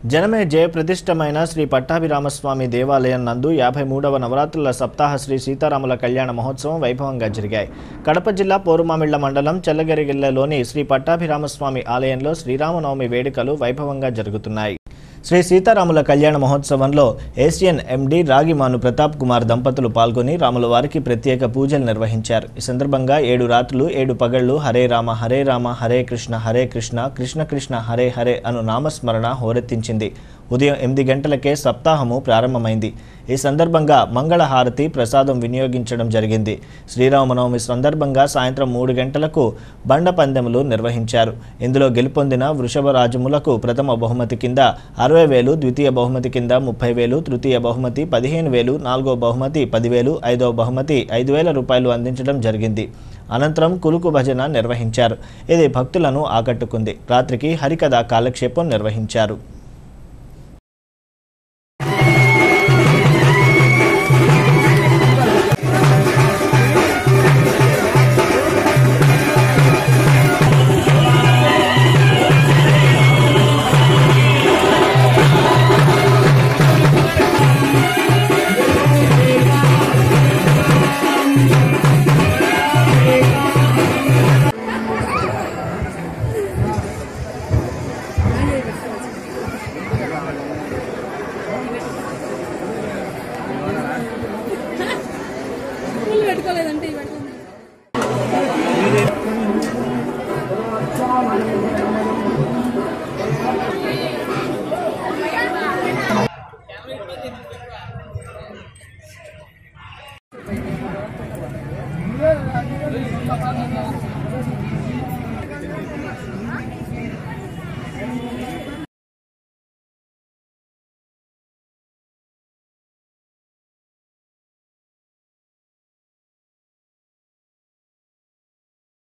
జనమే జయప్రతిష్టమైన శ్రీ పట్టాభిరామస్వామి దేవాలయం నందు 53వ నవరాత్రుల సప్తాహ శ్రీ సీతారాముల కళ్యాణ మహోత్సవం వైభవంగా జరిగాయి. కడప జిల్లా పోరుమామిళ్ల మండలం చల్లగరిగిల్లలోని శ్రీ పట్టాభిరామస్వామి ఆలయంలో శ్రీరామనవమి వేడుకలు వైభవంగా జరుగుతున్నాయి. శ్రీ సీతారాముల కళ్యాణ మహోత్సవంలో ఏసియన్ ఎండి రాగిమాను ప్రతాప్ కుమార్ దంపతులు పాల్గొని రాముల వారికి ప్రత్యేక పూజలు నిర్వహించారు. ఈ సందర్భంగా 7 రాత్రులు 7 పగళ్లు హరే రామ హరే కృష్ణ కృష్ణ కృష్ణ హరే హరే అను నామస్మరణ హోరెత్తించింది. ఉదయం 8 గంటలకే సప్తాహము ప్రారంభమైంది. ఈ సందర్భంగా మంగళహారతి ప్రసాదం వినియోగించడం జరిగింది. శ్రీరామనవమి సందర్భంగా సాయంత్రం 3 గంటలకు బండ పందెములు నిర్వహించారు. ఇందులో గెలుపొందిన వృషభ రాజములకు ప్రథమ బహుమతి కింద 60,000, ద్వితీయ బహుమతి కింద 30,000, తృతీయ బహుమతి 15,000, నాలుగో బహుమతి 10,000, ఐదవ బహుమతి 5,000 రూపాయలు అందించడం జరిగింది. అనంతరం కులుకు భజన నిర్వహించారు. ఇది భక్తులను ఆకట్టుకుంది. రాత్రికి హరికథ కాలక్షేపం నిర్వహించారు.